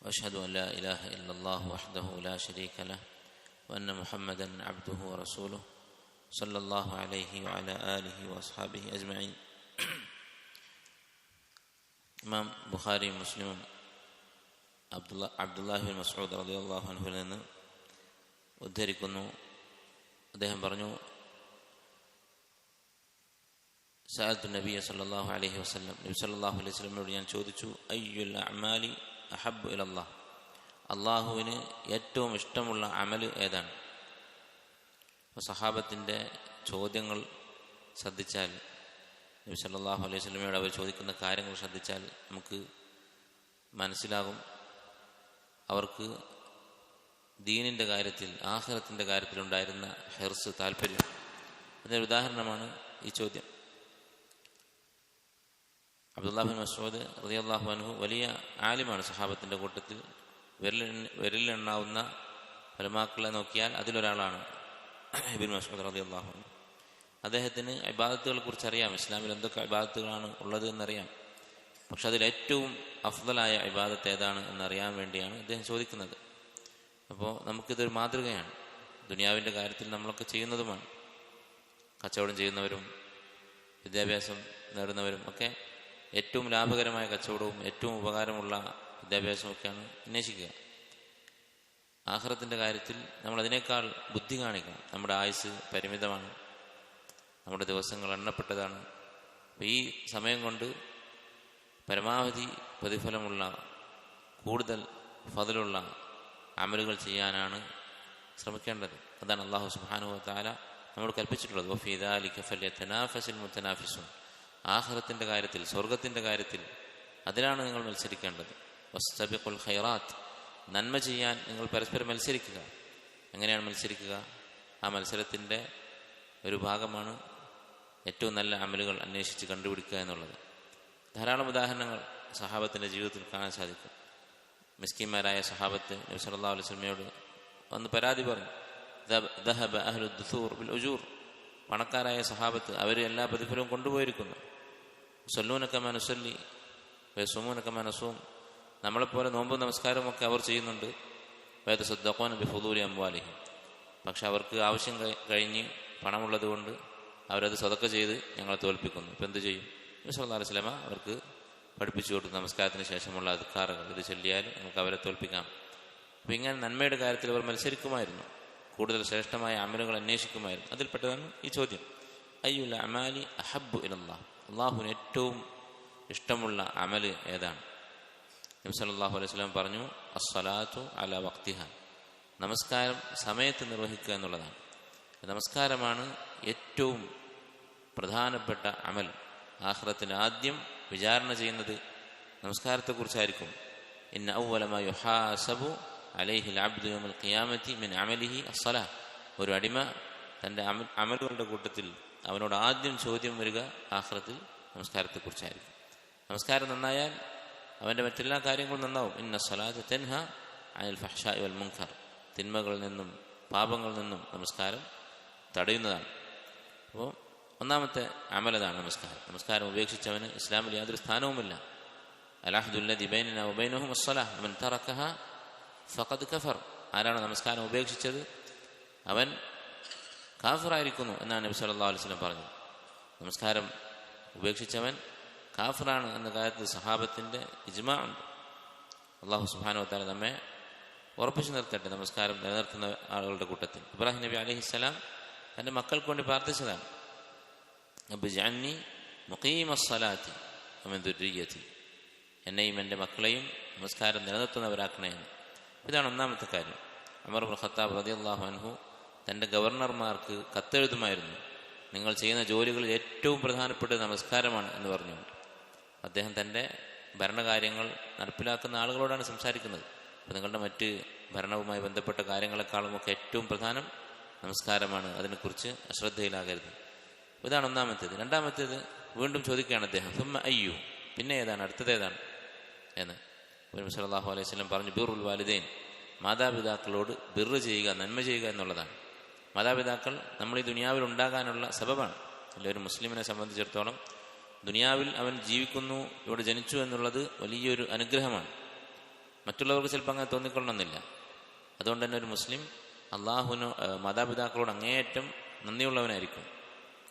وأشهد أن لا إله إلا الله وحده لا شريك له وأن محمدا عبده ورسوله صلى الله عليه وعلى آله وأصحابه أجمعين. ഇമാം ബുഖാരിയും മുസ്ലിമും അബ്ദുല്ലാഹി ബിൻ മസ്ഊദ് റളിയല്ലാഹു അൻഹുവിൽ നിന്ന് ഉദ്ധരിക്കുന്നു. അദ്ദേഹം പറഞ്ഞു, സഅൽതു നബിയ സല്ലല്ലാഹു അലൈഹി വസല്ലം, നബി സല്ലല്ലാഹു അലൈഹി വസല്ലമയോട് ഞാൻ ചോദിച്ചു, അയ്യുൽ അഅമാലി അഹബ്ബു ഇലല്ലാഹ്, അള്ളാഹുവിന് ഏറ്റവും ഇഷ്ടമുള്ള അമൽ ഏതാണ്? അപ്പോൾ സഹാബത്തിൻ്റെ ചോദ്യങ്ങൾ ശ്രദ്ധിച്ചാൽ, നബി സല്ലല്ലാഹു അലൈഹി വസല്ലമയോട് അവർ ചോദിക്കുന്ന കാര്യങ്ങൾ ശ്രദ്ധിച്ചാൽ നമുക്ക് മനസ്സിലാകും അവർക്ക് ദീനിൻ്റെ കാര്യത്തിൽ, ആഖിറത്തിൻ്റെ കാര്യത്തിലുണ്ടായിരുന്ന ഹിർസ്, താല്പര്യം. അതിനൊരു ഉദാഹരണമാണ് ഈ ചോദ്യം. അബ്ദുല്ലാഹി ബിൻ മസ്ഊദ് റളിയല്ലാഹു അൻഹു വലിയ ആലിമാണ് സഹാബത്തിൻ്റെ കൂട്ടത്തിൽ. വിരലിലെണ്ണാവുന്ന ഉലമാക്കളെ നോക്കിയാൽ അതിലൊരാളാണ് ഇബ്നു മസ്ഊദ് റളിയല്ലാഹു അൻഹു. അദ്ദേഹത്തിന് ഇബാദത്തുകളെ കുറിച്ച് അറിയാം, ഇസ്ലാമിൽ എന്തൊക്കെ ഇബാദത്തുകളാണ് ഉള്ളത് എന്നറിയാം. പക്ഷെ അതിലേറ്റവും അഫ്ദലായ ഇബാദത്ത് ഏതാണ് എന്നറിയാൻ വേണ്ടിയാണ് അദ്ദേഹം ചോദിക്കുന്നത്. അപ്പോൾ നമുക്കിതൊരു മാതൃകയാണ്. ദുനിയാവിൻ്റെ കാര്യത്തിൽ നമ്മളൊക്കെ ചെയ്യുന്നതുമാണ്. കച്ചവടം ചെയ്യുന്നവരും വിദ്യാഭ്യാസം നേടുന്നവരും ഒക്കെ ഏറ്റവും ലാഭകരമായ കച്ചവടവും ഏറ്റവും ഉപകാരമുള്ള വിദ്യാഭ്യാസവും ഒക്കെയാണ് അന്വേഷിക്കുക. ആഖിറത്തിൻ്റെ കാര്യത്തിൽ നമ്മൾ അതിനേക്കാൾ ബുദ്ധി കാണിക്കണം. നമ്മുടെ ആയുസ് പരിമിതമാണ്, നമ്മുടെ ദിവസങ്ങൾ എണ്ണപ്പെട്ടതാണ്. അപ്പോൾ ഈ സമയം കൊണ്ട് പരമാവധി പ്രതിഫലമുള്ള, കൂടുതൽ ഫضലുള്ള അമലുകൾ ചെയ്യാനാണ് ശ്രമിക്കേണ്ടത്. അതാണ് അല്ലാഹു സുബ്ഹാനഹു വ തആല നമ്മോട് കൽപ്പിച്ചിട്ടുള്ളത്. വഫീ ദാലിക ഫല്യതനാഫസിൽ മുതനാഫിസൂൻ, ആഖിറത്തിൻ്റെ കാര്യത്തിൽ, സ്വർഗത്തിൻ്റെ കാര്യത്തിൽ അതിലാണ് നിങ്ങൾ മത്സരിക്കേണ്ടത്. വസ്തബിഖുൽ ഖൈറാത്ത്, നന്മ ചെയ്യാൻ നിങ്ങൾ പരസ്പരം മത്സരിക്കുക. എങ്ങനെയാണ് മത്സരിക്കുക? ആ മത്സരത്തിൻ്റെ ഒരു ഭാഗമാണ് ഏറ്റവും നല്ല അമലുകൾ അന്വേഷിച്ച് കണ്ടുപിടിക്കുക എന്നുള്ളത്. ധാരാളം ഉദാഹരണങ്ങൾ സഹാബത്തിൻ്റെ ജീവിതത്തിൽ കാണാൻ സാധിക്കും. മിസ്കീന്മാരായ സഹാബത്ത് നബി സല്ലല്ലാഹു അലൈഹി വസല്ലമയോട് വന്ന് പരാതി പറഞ്ഞു, ദഹബ അഹ്ലു ദുസൂർ ബിൽ ഉജൂർ, പണക്കാരായ സഹാബത്ത് അവർ എല്ലാ പ്രതിഫലവും കൊണ്ടുപോയിരിക്കുന്നു. സല്ലൂന കമാ നുസല്ലി വയസുമൂന കമാ നസൂം, നമ്മളെപ്പോലെ നോമ്പും നമസ്കാരവും ഒക്കെ അവർ ചെയ്യുന്നുണ്ട്. വയതസദ്ദഖൂന ബിഫുദൂലി അംവാലിഹിം, പക്ഷെ അവർക്ക് ആവശ്യം കഴിഞ്ഞ് പണമുള്ളത് കൊണ്ട് അവരത് സദഖ ചെയ്ത് ഞങ്ങളെ തോൽപ്പിക്കുന്നു. ഇപ്പം എന്ത് ചെയ്യും? നബി സല്ലല്ലാഹു അലൈഹി വസല്ലമ അവർക്ക് പഠിപ്പിച്ചു കൊടുത്തു, നമസ്കാരത്തിന് ശേഷമുള്ള അദ്കാറുകൾ ഇത് ചൊല്ലിയാൽ നമുക്ക് അവരെ തോൽപ്പിക്കാം. അപ്പം ഇങ്ങനെ നന്മയുടെ കാര്യത്തിൽ അവർ മത്സരിക്കുമായിരുന്നു, കൂടുതൽ ശ്രേഷ്ഠമായ അമലുകൾ അന്വേഷിക്കുമായിരുന്നു. അതിൽപ്പെട്ടതാണ് ഈ ചോദ്യം, അയ്യുൽ അമാലി അഹബ്ബു ഇലല്ലാഹ്, അള്ളാഹുവിന് ഏറ്റവും ഇഷ്ടമുള്ള അമൽ ഏതാണ്? നബി സല്ലല്ലാഹു അലൈഹി വസല്ലം പറഞ്ഞു, അസ്സലാത്തു അലാ വഖ്തിഹ, നമസ്കാരം സമയത്ത് നിർവഹിക്കുക എന്നുള്ളതാണ്. നമസ്കാരമാണ് ഏറ്റവും പ്രധാനപ്പെട്ട അമൽ. ആഖിറത്തിൽ ആദ്യം വിചാരണ ചെയ്യുന്നത് നമസ്കാരത്തെക്കുറിച്ചായിരിക്കും. ഇന്ന അവ്വല മാ യുഹാസബു അലൈഹിൽ അബ്ദു യൗമൽ ഖിയാമത്തി മിൻ അമലിഹി അസ്സലാ, ഒരു അടിമ തൻ്റെ അമലുകളുടെ കൂട്ടത്തിൽ അവനോട് ആദ്യം ചോദ്യം വരിക ആഖിറത്തിൽ നമസ്കാരത്തെക്കുറിച്ചായിരിക്കും. നമസ്കാരം നന്നായാൽ അവൻ്റെ മറ്റെല്ലാ കാര്യങ്ങളും നന്നാവും. ഇന്ന സ്വലാത്ത തൻഹ അനിൽ ഫഹ്ശാഇ വൽ മുൻകർ, തിന്മകളിൽ നിന്നും പാപങ്ങളിൽ നിന്നും നമസ്കാരം തടയുന്നതാണ്. അപ്പോൾ ഒന്നാമത്തെ അമലതാണ് നമസ്കാരം. നമസ്കാരം ഉപേക്ഷിച്ചവന് ഇസ്ലാമിൽ യാതൊരു സ്ഥാനവുമില്ല. അൽഅഹ്ദുല്ലദി ബൈനനാ വബൈനഹും അസ്സലാഹ് മൻ തറകഹ ഫഖദ് കഫർ, ആരാണ് നമസ്കാരം ഉപേക്ഷിച്ചത് അവൻ കാഫിറായിരിക്കുന്നു എന്നാണ് നബി സല്ലല്ലാഹു അലൈഹി വസല്ലം പറഞ്ഞത്. നമസ്കാരം ഉപേക്ഷിച്ചവൻ കാഫിറാണ് എന്ന കാര്യത്തിൽ സഹാബത്തിൻ്റെ ഇജ്മാ ഉണ്ട്. അല്ലാഹു സുബ്ഹാനഹു വ തആല നമ്മെ ഉറപ്പിച്ചു നിർത്തട്ടെ നമസ്കാരം നിലനിർത്തുന്ന ആളുകളുടെ കൂട്ടത്തിൽ. ഇബ്രാഹിം നബി അലൈഹിസ്സലാം തൻ്റെ മക്കൾക്ക് വേണ്ടി പ്രാർത്ഥിച്ചതാണ്, അബ്ജഅൽനി മുഖീമസ്സലാത്തി വമിൻ ദുർരിയ്യതി, എന്നെയും എൻ്റെ മക്കളെയും നമസ്കാരം നിലനിർത്തുന്നവരാക്കണേന്ന്. ഇതാണ് ഒന്നാമത്തെ കാര്യം. ഉമർ ഇബ്നു ഖത്താബ് റളിയല്ലാഹു അൻഹു തൻ്റെ ഗവർണർമാർക്ക് കത്തെഴുതുമായിരുന്നു, നിങ്ങൾ ചെയ്യുന്ന ജോലികളിൽ ഏറ്റവും പ്രധാനപ്പെട്ടത് നമസ്കാരമാണ് എന്ന് പറഞ്ഞുകൊണ്ട്. അദ്ദേഹം തൻ്റെ ഭരണകാര്യങ്ങൾ നടപ്പിലാക്കുന്ന ആളുകളോടാണ് സംസാരിക്കുന്നത്. അപ്പോൾ നിങ്ങളുടെ മറ്റ് ഭരണവുമായി ബന്ധപ്പെട്ട കാര്യങ്ങളെക്കാളുമൊക്കെ ഏറ്റവും പ്രധാനം നമസ്കാരമാണ്, അതിനെക്കുറിച്ച് അശ്രദ്ധയിലാകരുത്. ഇതാണ് ഒന്നാമത്തേത്. രണ്ടാമത്തേത് വീണ്ടും ചോദിക്കുകയാണ് അദ്ദേഹം, സുമ്മ അയ്യു, പിന്നെ ഏതാണ്, അടുത്തത് ഏതാണ് എന്ന്. നബി സല്ലല്ലാഹു അലൈഹി വസല്ലം പറഞ്ഞു, ബിറുൽ വാലിദൈൻ, മാതാപിതാക്കളോട് ബിർറ് ചെയ്യുക, നന്മ ചെയ്യുക എന്നുള്ളതാണ്. മാതാപിതാക്കൾ നമ്മൾ ഈ ദുനിയാവിൽ ഉണ്ടാകാനുള്ള സബബാണ്. അല്ലെ, ഒരു മുസ്ലിമിനെ സംബന്ധിച്ചിടത്തോളം ദുനിയാവിൽ അവൻ ജീവിക്കുന്നു, ഇവിടെ ജനിച്ചു എന്നുള്ളത് വലിയൊരു അനുഗ്രഹമാണ്. മറ്റുള്ളവർക്ക് ചിലപ്പോൾ അങ്ങനെ തോന്നിക്കൊള്ളണമെന്നില്ല. അതുകൊണ്ട് തന്നെ ഒരു മുസ്ലിം മാതാപിതാക്കളോട് അങ്ങേയറ്റം നന്ദിയുള്ളവനായിരിക്കും.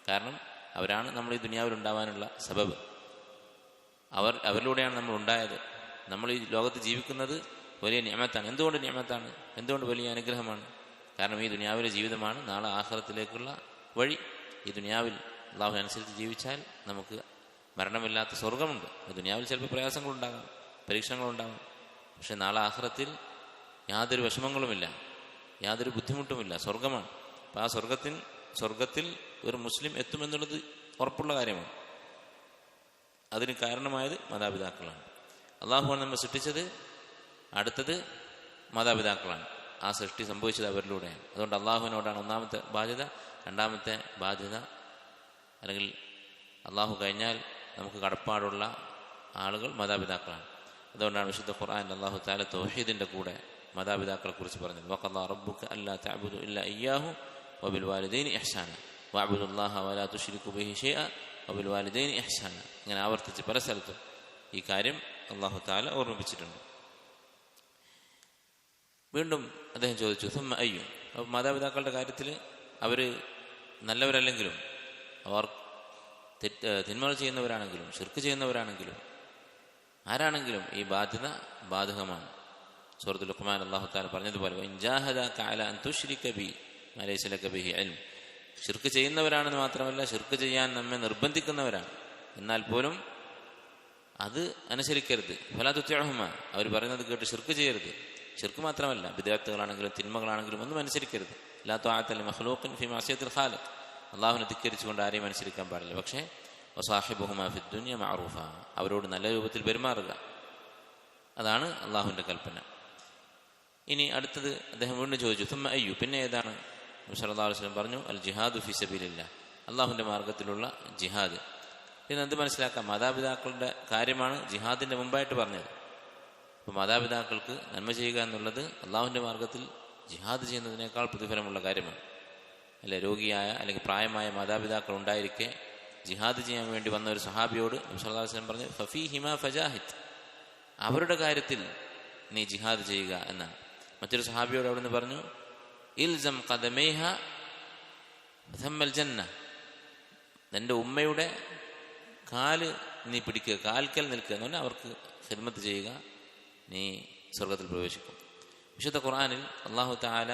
കാരണം അവരാണ് നമ്മൾ ഈ ദുനിയാവിൽ ഉണ്ടാവാനുള്ള സബബ്. അവരിലൂടെയാണ് നമ്മൾ ഉണ്ടായത്. നമ്മൾ ഈ ലോകത്ത് ജീവിക്കുന്നത് വലിയ നിഅമത്താണ്. എന്തുകൊണ്ട് നിഅമത്താണ്? എന്തുകൊണ്ട് വലിയ അനുഗ്രഹമാണ്? കാരണം ഈ ദുനിയാവിലെ ജീവിതമാണ് നാളെ ആഖിറത്തിലേക്കുള്ള വഴി. ഈ ദുനിയാവിൽ അല്ലാഹു അനുസരിച്ച് ജീവിച്ചാൽ നമുക്ക് മരണമില്ലാത്ത സ്വർഗമുണ്ട്. ദുനിയാവിൽ ചിലപ്പോൾ പ്രയാസങ്ങളുണ്ടാകാം, പരീക്ഷണങ്ങളുണ്ടാകാം. പക്ഷെ നാളെ ആഖിറത്തിൽ യാതൊരു വിഷമങ്ങളുമില്ല, യാതൊരു ബുദ്ധിമുട്ടുമില്ല, സ്വർഗമാണ്. അപ്പം ആ സ്വർഗത്തിൽ ഒരു മുസ്ലിം എത്തുമെന്നുള്ളത് ഉറപ്പുള്ള കാര്യമാണ്. അതിന് കാരണമായത് മാതാപിതാക്കളാണ്. അള്ളാഹുവാണ് നമ്മെ സൃഷ്ടിച്ചത്, അടുത്തത് മാതാപിതാക്കളാണ്. ആ സൃഷ്ടി സംഭവിച്ചത് അവരിലൂടെയാണ്. അതുകൊണ്ട് അള്ളാഹുവിനോടാണ് ഒന്നാമത്തെ ബാധ്യത. രണ്ടാമത്തെ ബാധ്യത, അല്ലെങ്കിൽ അള്ളാഹു കഴിഞ്ഞാൽ നമുക്ക് കടപ്പാടുള്ള ആളുകൾ മാതാപിതാക്കളാണ്. അതുകൊണ്ടാണ് വിശുദ്ധ ഖുർആൻ അല്ലാഹു തആല തൗഹീദിന്റെ കൂടെ മാതാപിതാക്കളെ കുറിച്ച് പറഞ്ഞത്. വഖദാ റബ്ബുക അല്ലാ തഅബുദു ഇല്ലാ ഇയ്യാഹു വബിൽ വാലിദൈനി ഇഹ്സാന വഅബ്ദുല്ലാഹ വലാ തുശ്രികു ബിഹി ഷൈഅ വബിൽ വാലിദൈനി ഇഹ്സാന. ഇങ്ങനെ ആവർത്തിച്ച് പല സ്ഥലത്തും ഈ കാര്യം അല്ലാഹു തആല ഓർമ്മിപ്പിച്ചിട്ടുണ്ട്. വീണ്ടും അദ്ദേഹം ചോദിച്ചു സുമ്മ അയ്യു. അപ്പോൾ മാതാപിതാക്കളുടെ കാര്യത്തിൽ അവർ നല്ലവരല്ലെങ്കിലും, അവർ തിന്മകൾ ചെയ്യുന്നവരാണെങ്കിലും, ശിർക്ക് ചെയ്യുന്നവരാണെങ്കിലും, ആരാണെങ്കിലും ഈ ബാധ്യത ബാധകമാണ്. സൂറത്തുൽ ലുഖ്മാൻ അല്ലാഹു തആല പറഞ്ഞതുപോലെ ഇൻ ജാഹദക അലാ അൻ തുശ്രിക ബി മാ ലൈസ ലക ബിഹി ഇൽം. ശിർക്ക് ചെയ്യുന്നവരാണെന്ന് മാത്രമല്ല, ശിർക്ക് ചെയ്യാൻ നമ്മെ നിർബന്ധിക്കുന്നവരാണ്. എന്നാൽ പോലും അത് അനുസരിക്കരുത്. ഫലാ തുതിഉഹുമാ. അവർ പറയുന്നത് കേട്ട് ശിർക്ക് ചെയ്യരുത്. ശിർക്ക് മാത്രമല്ല, ബിദ്അത്തുകളാണെങ്കിലും തിന്മകളാണെങ്കിലും ഒന്നും അനുസരിക്കരുത്. ലാ തുഅത ലിമഖ്ലൂഖിൻ ഫി മഅസിയത്തിൽ ഖാലിഖ്. അള്ളാഹുവിനെ ധിക്കരിച്ചുകൊണ്ട് ആരെയും അനുസരിക്കാൻ പാടില്ല. പക്ഷേ വസാഹിബുഹുമാ ഫിദ് ദുനിയ മഅറൂഫ. അവരോട് നല്ല രൂപത്തിൽ പെരുമാറുക, അതാണ് അള്ളാഹുവിൻ്റെ കൽപ്പന. ഇനി അടുത്തത് അദ്ദേഹം വീണ്ടും ചോദിച്ചു സുമ്മ അയ്യു, പിന്നെ ഏതാണ്? നബി സല്ലല്ലാഹു അലൈഹി വസല്ലം പറഞ്ഞു അൽ ജിഹാദു ഫീ സബീലില്ലാഹ്. അള്ളാഹുവിൻ്റെ മാർഗത്തിലുള്ള ജിഹാദ്. ഇന്ന് എന്ത് മനസ്സിലാക്കാം? മാതാപിതാക്കളുടെ കാര്യമാണ് ജിഹാദിൻ്റെ മുമ്പായിട്ട് പറഞ്ഞത്. അപ്പോൾ മാതാപിതാക്കൾക്ക് നന്മ ചെയ്യുക എന്നുള്ളത് അള്ളാഹുവിൻ്റെ മാർഗത്തിൽ ജിഹാദ് ചെയ്യുന്നതിനേക്കാൾ പ്രതിഫലമുള്ള കാര്യമാണ്. അല്ലെ, രോഗിയായ അല്ലെങ്കിൽ പ്രായമായ മാതാപിതാക്കൾ ഉണ്ടായിരിക്കെ ജിഹാദ് ചെയ്യാൻ വേണ്ടി വന്ന ഒരു സഹാബിയോട് നബി സല്ലല്ലാഹു അലൈഹി വസല്ലം പറഞ്ഞു ഫഫീഹിമാ ഫജാഹിദ്. അവരുടെ കാര്യത്തിൽ നീ ജിഹാദ് ചെയ്യുക എന്നാണ്. മറ്റൊരു സഹാബിയോട് അവിടെ നിന്ന് പറഞ്ഞു ഇൽസം ഖദമൈഹ ഫതമ്മൽ ജന്ന. നിന്റെ ഉമ്മയുടെ കാല് നീ പിടിക്കുക, കാൽക്കൽ നിൽക്കുക എന്ന് പറഞ്ഞാൽ അവർക്ക് ഖിദ്മത്ത് ചെയ്യുക, നീ സ്വർഗത്തിൽ പ്രവേശിക്കും. വിശുദ്ധ ഖുർആനിൽ അല്ലാഹു തആല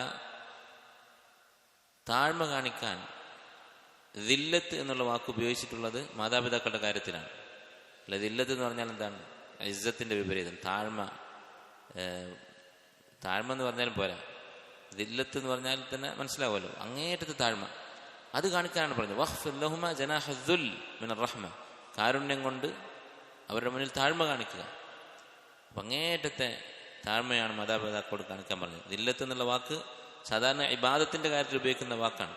താഴ്മ കാണിക്കാൻ ദില്ലത്ത് എന്നുള്ള വാക്ക് ഉപയോഗിച്ചിട്ടുള്ളത് മാതാപിതാക്കളുടെ കാര്യത്തിലാണ്. അല്ല, ദില്ലത്ത് എന്ന് പറഞ്ഞാൽ എന്താണ്? ഇസ്സത്തിന്റെ വിപരീതം. താഴ്മ എന്ന് പറഞ്ഞാലും പോരാ, ദില്ലത്ത് എന്ന് പറഞ്ഞാൽ തന്നെ മനസ്സിലാവുമല്ലോ, അങ്ങേയറ്റത്തെ താഴ്മ. അത് കാണിക്കാനാണ് പറഞ്ഞത് വഖ്ഫിദ് ലഹുമാ ജനാഹദ്ദുൽ മിനർ റഹ്മ. കാരുണ്യം കൊണ്ട് അവരുടെ മുന്നിൽ താഴ്മ കാണിക്കുക. അപ്പം അങ്ങേയറ്റത്തെ താഴ്മയാണ് മാതാപിതാക്കളോട് കാണിക്കാൻ പറഞ്ഞത്. ദില്ലത്ത് എന്നുള്ള വാക്ക് സാധാരണ ഇബാദത്തിന്റെ കാര്യത്തിൽ ഉപയോഗിക്കുന്ന വാക്കാണ്.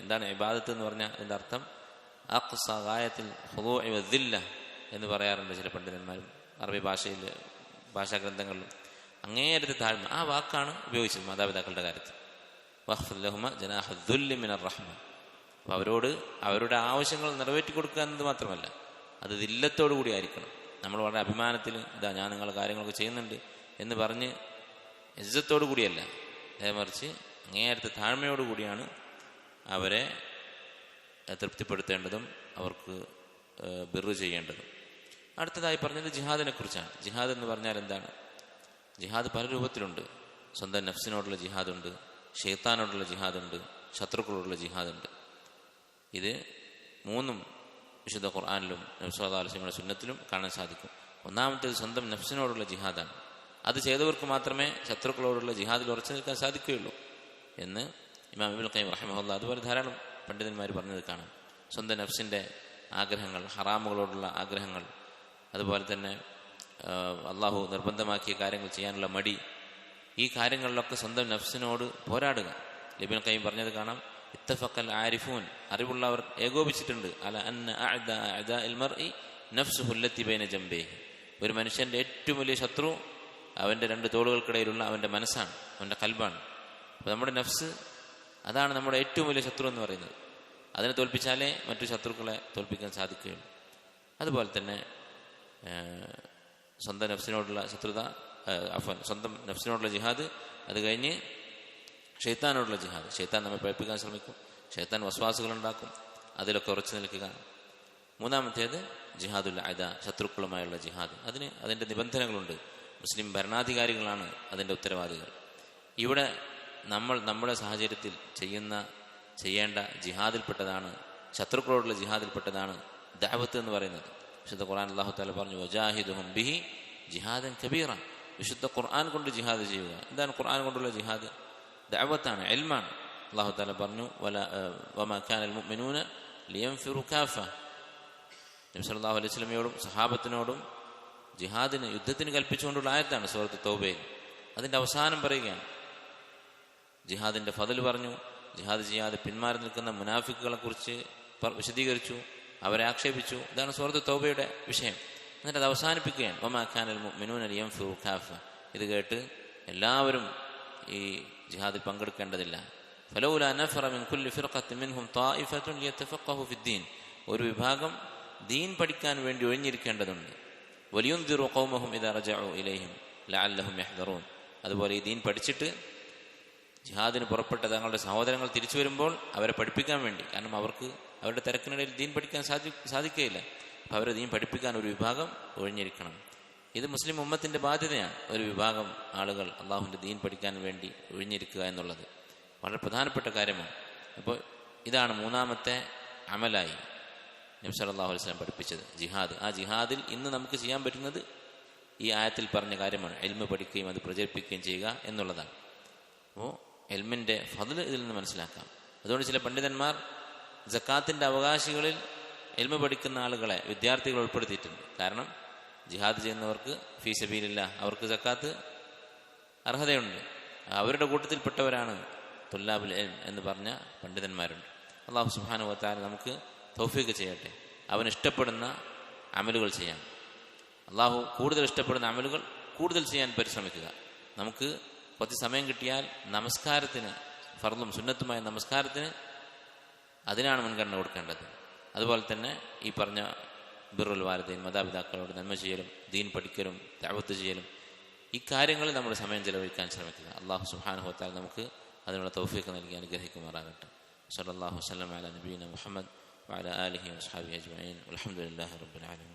എന്താണ് ഇബാദത്ത് എന്ന് പറഞ്ഞാൽ? അതിൻ്റെ അർത്ഥം അഖ്സ ഗായത്തിൽ ഖുദൂഇ വദ്ദില്ല എന്ന് പറയാറുണ്ട് ചില പണ്ഡിതന്മാരും അറബി ഭാഷാ ഗ്രന്ഥങ്ങളിലും. അങ്ങേയറ്റത്തെ താഴ്മ, ആ വാക്കാണ് ഉപയോഗിച്ചത് മാതാപിതാക്കളുടെ കാര്യത്തിൽ. വഖ്ഫിദ് ലഹുമാ ജനാഹദ്ദുല്ലി മിനർ റഹ്മ. അപ്പോൾ അവരോട് അവരുടെ ആവശ്യങ്ങൾ നിറവേറ്റി കൊടുക്കുക എന്നത് മാത്രമല്ല, അത് ദില്ലത്തോടു കൂടി ആയിരിക്കണം. നമ്മൾ വളരെ അഭിമാനത്തിൽ ഇതാ ഞാൻ നിങ്ങളുടെ കാര്യങ്ങളൊക്കെ ചെയ്യുന്നുണ്ട് എന്ന് പറഞ്ഞ് ഇസ്സത്തോടു കൂടിയല്ല, മറിച്ച് അങ്ങേയറ്റത്തെ താഴ്മയോടുകൂടിയാണ് അവരെ തൃപ്തിപ്പെടുത്തേണ്ടതും അവർക്ക് ബിർറ് ചെയ്യേണ്ടതും. അടുത്തതായി പറഞ്ഞത് ജിഹാദിനെ കുറിച്ചാണ്. ജിഹാദ് എന്ന് പറഞ്ഞാൽ എന്താണ്? ജിഹാദ് പല രൂപത്തിലുണ്ട്. സ്വന്തം നഫ്സിനോടുള്ള ജിഹാദുണ്ട്, ഷെയ്ത്താനോടുള്ള ജിഹാദുണ്ട്, ശത്രുക്കളോടുള്ള ജിഹാദുണ്ട്. ഇത് മൂന്നും വിശുദ്ധ ഖുർആനിലും നബി സല്ലല്ലാഹു അലൈഹി വസല്ലമയുടെ സുന്നത്തിലും കാണാൻ സാധിക്കും. ഒന്നാമത്തേത് സ്വന്തം നഫ്സിനോടുള്ള ജിഹാദാണ്. അത് ചെയ്തവർക്ക് മാത്രമേ ശത്രുക്കളോടുള്ള ജിഹാദിൽ ഉറച്ചു നിൽക്കാൻ സാധിക്കുകയുള്ളൂ എന്ന് ഇമാം ഇബ്നുൽ ഖയ്യിം റഹിമഹുല്ലാഹ് അതുപോലെ ധാരാളം പണ്ഡിതന്മാർ പറഞ്ഞത് കാണാം. സ്വന്തം നഫ്സിൻ്റെ ആഗ്രഹങ്ങൾ, ഹറാമുകളോടുള്ള ആഗ്രഹങ്ങൾ, അതുപോലെ തന്നെ അള്ളാഹു നിർബന്ധമാക്കിയ കാര്യങ്ങൾ ചെയ്യാനുള്ള മടി, ഈ കാര്യങ്ങളിലൊക്കെ സ്വന്തം നഫ്സിനോട് പോരാടുക. ഇബ്നുൽ ഖയ്യിം പറഞ്ഞത് കാണാം ഇത്തഫഖൽ ആരിഫൂൻ, അറിവുള്ളവർ ഏകോപിച്ചിട്ടുണ്ട് അല അന്ന അഅദാഇൽ മർഇ നഫ്സുഹു അല്ലതി ബൈന ജംബൈഹി. ഒരു മനുഷ്യന്റെ ഏറ്റവും വലിയ ശത്രു അവൻ്റെ രണ്ട് തോളുകൾക്കിടയിലുള്ള അവൻ്റെ മനസ്സാണ്, അവൻ്റെ കൽബാണ്. അപ്പോൾ നമ്മുടെ നഫ്സ്, അതാണ് നമ്മുടെ ഏറ്റവും വലിയ ശത്രു എന്ന് പറയുന്നത്. അതിനെ തോൽപ്പിച്ചാലേ മറ്റു ശത്രുക്കളെ തോൽപ്പിക്കാൻ സാധിക്കുകയുള്ളൂ. അതുപോലെ തന്നെ സ്വന്തം നഫ്സിനോടുള്ള ശത്രുത സ്വന്തം നഫ്സിനോടുള്ള ജിഹാദ്, അത് കഴിഞ്ഞ് ഷെയ്ത്താനോടുള്ള ജിഹാദ്. ഷെയ്ത്താൻ നമ്മെ പഠിപ്പിക്കാൻ ശ്രമിക്കും, ഷെയ്ത്താൻ വസ്വാസുകൾ ഉണ്ടാക്കും, അതിലൊക്കെ ഉറച്ചു നിൽക്കുക. മൂന്നാമത്തേത് ജിഹാദുൽ അദ, ശത്രുക്കളുമായുള്ള ജിഹാദ്. അതിൻ്റെ നിബന്ധനകളുണ്ട്. മുസ്ലിം ഭരണാധികാരികളാണ് അതിൻ്റെ ഉത്തരവാദികൾ. ഇവിടെ നമ്മുടെ സാഹചര്യത്തിൽ ചെയ്യേണ്ട ജിഹാദിൽപ്പെട്ടതാണ്, ശത്രുക്കളോടുള്ള ജിഹാദിൽപ്പെട്ടതാണ് ദഅവത്ത് എന്ന് പറയുന്നത്. വിശുദ്ധ ഖുർആൻ അല്ലാഹു തആല പറഞ്ഞു, വജാഹിദുഹും ബിഹി ജിഹാദൻ കബീറ. വിശുദ്ധ ഖുർആൻ കൊണ്ട് ജിഹാദ് ചെയ്യുക. എന്താണ് ഖുർആൻ കൊണ്ടുള്ള ജിഹാദ്? ദഅവത്താണ്, ഇൽമാണ്. അല്ലാഹു തആല പറഞ്ഞു, വമാ കാനൽ മുഅ്മിനൂന ലിയൻഫിറു കാഫ. നബി സല്ലല്ലാഹു അലൈഹി വസല്ലമയോടും സഹാബത്തിനോടും ജിഹാദിന്, യുദ്ധത്തിന് കൽപ്പിച്ചുകൊണ്ടുള്ള ആയത്താണ് സൂറത്ത് തൗബയിൽ. അതിൻ്റെ അവസാനം പറയുകയാണ്, ജിഹാദിൻ്റെ ഫضൽ പറഞ്ഞു, ജിഹാദ് ചെയ്യാതെ പിന്മാറി നിൽക്കുന്ന മുനാഫിക്കുകളെ കുറിച്ച് വിശദീകരിച്ചു, അവരെ ആക്ഷേപിച്ചു. ഇതാണ് സൂറത്ത് തൗബയുടെ വിഷയം. എന്നിട്ട് അത് അവസാനിപ്പിക്കുകയാണ്, വമാ കാനൽ മുഅ്മിനൂന ലിയൻഫിറു കാഫ. ഇത് കേട്ട് എല്ലാവരും ഈ ജിഹാദിൽ പങ്കെടുക്കേണ്ടതില്ല. ഫലൗലാ നഫറ മിൻ കുല്ലി ഫിർഖത്തിൻ മിൻഹും ത്വായിഫത്തുൻ ലിയതഫഖഹു ഫിദ്ദീൻ. ഒരു വിഭാഗം ദീൻ പഠിക്കാൻ വേണ്ടി ഒഴിഞ്ഞിരിക്കേണ്ടതുണ്ട്. വലിയുൻദിറു ഖൗമഹും ഇദാ റജഉ ഇലൈഹിം ലഅല്ലഹും യഹ്ദറൂൻ. അതുപോലെ ഈ ദീൻ പഠിച്ചിട്ട് ജിഹാദിന് പുറപ്പെട്ട തങ്ങളുടെ സഹോദരങ്ങൾ തിരിച്ചു വരുമ്പോൾ അവരെ പഠിപ്പിക്കാൻ വേണ്ടി, കാരണം അവർക്ക് അവരുടെ തിരക്കിനിടയിൽ ദീൻ പഠിക്കാൻ സാധിക്കുകയില്ല. അപ്പോൾ അവരെ ദീൻ പഠിപ്പിക്കാൻ ഒരു വിഭാഗം ഒഴിഞ്ഞിരിക്കണം. ഇത് മുസ്ലിം ഉമ്മത്തിൻ്റെ ബാധ്യതയാണ്. ഒരു വിഭാഗം ആളുകൾ അള്ളാഹുവിൻ്റെ ദീൻ പഠിക്കാൻ വേണ്ടി ഒഴിഞ്ഞിരിക്കുക എന്നുള്ളത് വളരെ പ്രധാനപ്പെട്ട കാര്യമാണ്. അപ്പോൾ ഇതാണ് മൂന്നാമത്തെ അമലായി നബി സല്ലല്ലാഹു അലൈഹി വസല്ലം പഠിപ്പിച്ചത്, ജിഹാദ്. ആ ജിഹാദിൽ ഇന്ന് നമുക്ക് ചെയ്യാൻ പറ്റുന്നത് ഈ ആയത്തിൽ പറഞ്ഞ കാര്യമാണ്, ഇൽമ് പഠിക്കുകയും അത് പ്രചരിപ്പിക്കുകയും ചെയ്യുക എന്നുള്ളതാണ്. അപ്പോൾ ഇൽമിൻ്റെ ഫضൽ ഇതിൽ നിന്ന് മനസ്സിലാക്കാം. അതുകൊണ്ട് ചില പണ്ഡിതന്മാർ സക്കാത്തിൻ്റെ അവകാശികളിൽ ഇൽമ് പഠിക്കുന്ന ആളുകളെ, വിദ്യാർത്ഥികൾ ഉൾപ്പെടുത്തിയിട്ടുണ്ട്. കാരണം ജിഹാദ് ചെയ്യുന്നവർക്ക് ഫീ സബീലില്ലാഹ് അവർക്ക് സക്കാത്ത് അർഹതയുണ്ട്. അവരുടെ കൂട്ടത്തിൽപ്പെട്ടവരാണ് തുല്ലാബുൽ ഇൽം എന്ന് പറഞ്ഞ പണ്ഡിതന്മാരുണ്ട്. അല്ലാഹു സുബ്ഹാനഹു വ തആല നമുക്ക് തൗഫീഖ് ചെയ്യട്ടെ. അവൻ ഇഷ്ടപ്പെടുന്ന അമലുകൾ ചെയ്യാം. അള്ളാഹു കൂടുതൽ ഇഷ്ടപ്പെടുന്ന അമലുകൾ കൂടുതൽ ചെയ്യാൻ പരിശ്രമിക്കുക. നമുക്ക് കുറച്ച് സമയം കിട്ടിയാൽ നമസ്കാരത്തിന്, ഫർളും സുന്നത്തുമായ നമസ്കാരത്തിന് അതിനാണ് മുൻഗണന കൊടുക്കേണ്ടത്. അതുപോലെ തന്നെ ഈ പറഞ്ഞ ബിറുൽ വാലിദൈൻ, മാതാപിതാക്കളോട് നന്മ ചെയ്യലും, ദീൻ പഠിക്കലും, ദഅവത്ത് ചെയ്യലും, ഈ കാര്യങ്ങളിൽ നമ്മുടെ സമയം ചെലവഴിക്കാൻ ശ്രമിക്കുക. അല്ലാഹു സുബ്ഹാനഹു വ തആല നമുക്ക് അതിനുള്ള തൗഫീഖ് നൽകി അനുഗ്രഹിക്കുമാറാകട്ടെ. സല്ലല്ലാഹു വസല്ലം അലാ നബിയിന മുഹമ്മദ് വഅലാ ആലിഹി വസ്ഹബിഹി അജ്മഈൻ. വൽഹംദുലില്ലാഹി റബ്ബിൽ ആലമീൻ.